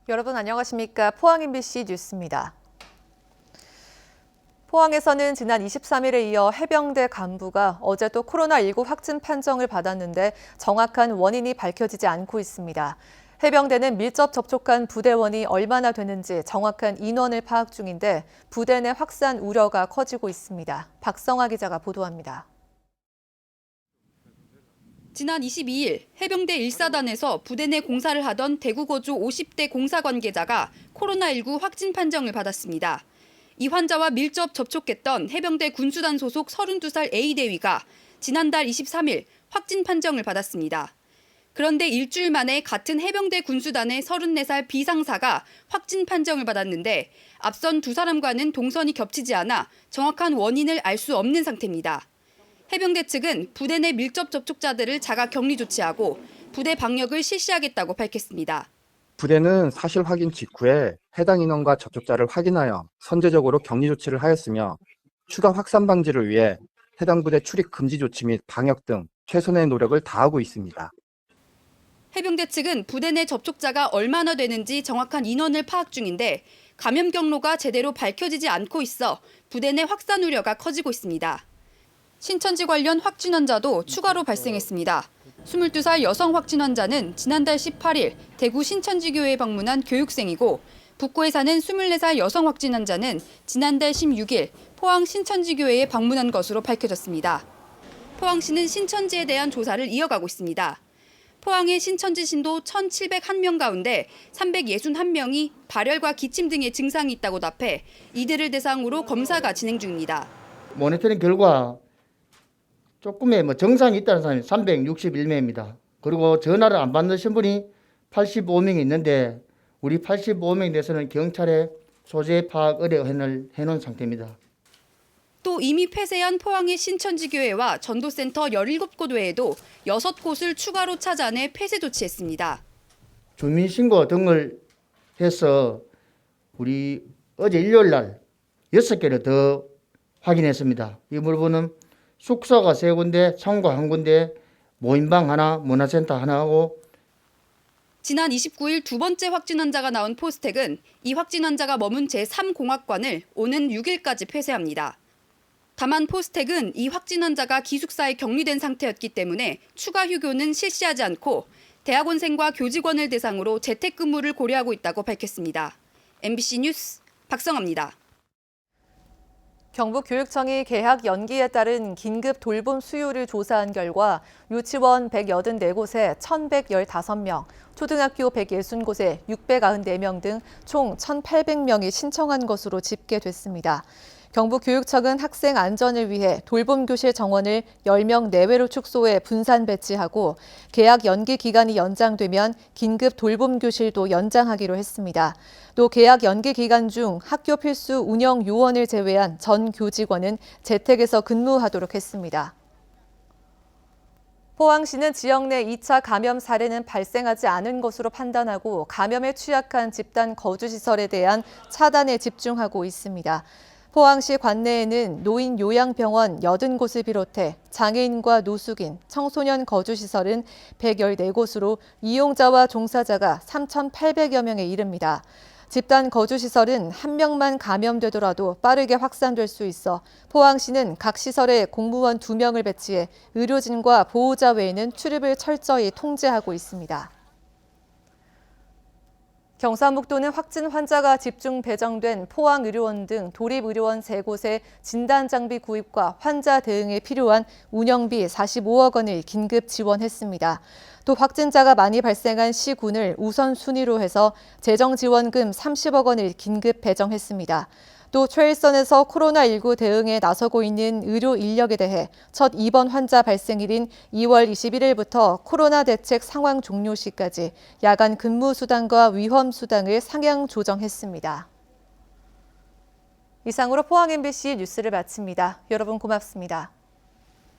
여러분 안녕하십니까? 포항 MBC 뉴스입니다. 포항에서는 지난 23일에 이어 해병대 간부가 어제 또 코로나19 확진 판정을 받았는데 정확한 원인이 밝혀지지 않고 있습니다. 해병대는 밀접 접촉한 부대원이 얼마나 되는지 정확한 인원을 파악 중인데 부대 내 확산 우려가 커지고 있습니다. 박성아 기자가 보도합니다. 지난 22일 해병대 1사단에서 부대 내 공사를 하던 대구거주 50대 공사 관계자가 코로나19 확진 판정을 받았습니다. 이 환자와 밀접 접촉했던 해병대 군수단 소속 32살 A대위가 지난달 23일 확진 판정을 받았습니다. 그런데 일주일 만에 같은 해병대 군수단의 34살 B상사가 확진 판정을 받았는데 앞선 두 사람과는 동선이 겹치지 않아 정확한 원인을 알 수 없는 상태입니다. 해병대 측은 부대 내 밀접 접촉자들을 자가 격리 조치하고 부대 방역을 실시하겠다고 밝혔습니다. 부대는 사실 확인 직후에 해당 인원과 접촉자를 확인하여 선제적으로 격리 조치를 하였으며 추가 확산 방지를 위해 해당 부대 출입 금지 조치 및 방역 등 최선의 노력을 다하고 있습니다. 해병대 측은 부대 내 접촉자가 얼마나 되는지 정확한 인원을 파악 중인데 감염 경로가 제대로 밝혀지지 않고 있어 부대 내 확산 우려가 커지고 있습니다. 신천지 관련 확진 환자도 추가로 발생했습니다. 22살 여성 확진 환자는 지난달 18일 대구 신천지교회에 방문한 교육생이고 북구에 사는 24살 여성 확진 환자는 지난달 16일 포항 신천지교회에 방문한 것으로 밝혀졌습니다. 포항시는 신천지에 대한 조사를 이어가고 있습니다. 포항의 신천지 신도 1,701명 가운데 361명이 발열과 기침 등의 증상이 있다고 답해 이들을 대상으로 검사가 진행 중입니다. 모니터링 결과 조금의 정상이 있다는 사람이 361명입니다. 그리고 전화를 안 받는 분이 85명이 있는데 우리 85명에 대해서는 경찰에 소재 파악 의뢰를 해놓은 상태입니다. 또 이미 폐쇄한 포항의 신천지교회와 전도센터 17곳 외에도 6곳을 추가로 찾아내 폐쇄 조치했습니다. 주민신고 등을 해서 우리 어제 일요일 날 6개를 더 확인했습니다. 이 부분은 숙소가 3군데, 창고 1군데, 모임방 하나, 문화센터 하나하고 지난 29일 두 번째 확진 환자가 나온 포스텍은 이 확진 환자가 머문 제3공학관을 오는 6일까지 폐쇄합니다. 다만 포스텍은 이 확진 환자가 기숙사에 격리된 상태였기 때문에 추가 휴교는 실시하지 않고 대학원생과 교직원을 대상으로 재택근무를 고려하고 있다고 밝혔습니다. MBC 뉴스 박성아입니다. 경북교육청이 개학 연기에 따른 긴급 돌봄 수요를 조사한 결과 유치원 184곳에 1,115명, 초등학교 160곳에 694명 등 총 1,800명이 신청한 것으로 집계됐습니다. 경북교육청은 학생 안전을 위해 돌봄교실 정원을 10명 내외로 축소해 분산 배치하고 개학 연기 기간이 연장되면 긴급 돌봄교실도 연장하기로 했습니다. 또 개학 연기 기간 중 학교 필수 운영 요원을 제외한 전 교직원은 재택에서 근무하도록 했습니다. 포항시는 지역 내 2차 감염 사례는 발생하지 않은 것으로 판단하고 감염에 취약한 집단 거주시설에 대한 차단에 집중하고 있습니다. 포항시 관내에는 노인 요양병원 80곳을 비롯해 장애인과 노숙인, 청소년 거주시설은 114곳으로 이용자와 종사자가 3,800여 명에 이릅니다. 집단 거주시설은 한 명만 감염되더라도 빠르게 확산될 수 있어 포항시는 각 시설에 공무원 2명을 배치해 의료진과 보호자 외에는 출입을 철저히 통제하고 있습니다. 경상북도는 확진 환자가 집중 배정된 포항의료원 등 도립의료원 3곳에 진단장비 구입과 환자 대응에 필요한 운영비 45억 원을 긴급 지원했습니다. 또 확진자가 많이 발생한 시군을 우선순위로 해서 재정지원금 30억 원을 긴급 배정했습니다. 또 최일선에서 코로나19 대응에 나서고 있는 의료 인력에 대해 첫 입원 환자 발생일인 2월 21일부터 코로나 대책 상황 종료 시까지 야간 근무 수당과 위험 수당을 상향 조정했습니다. 이상으로 포항 MBC 뉴스를 마칩니다. 여러분 고맙습니다.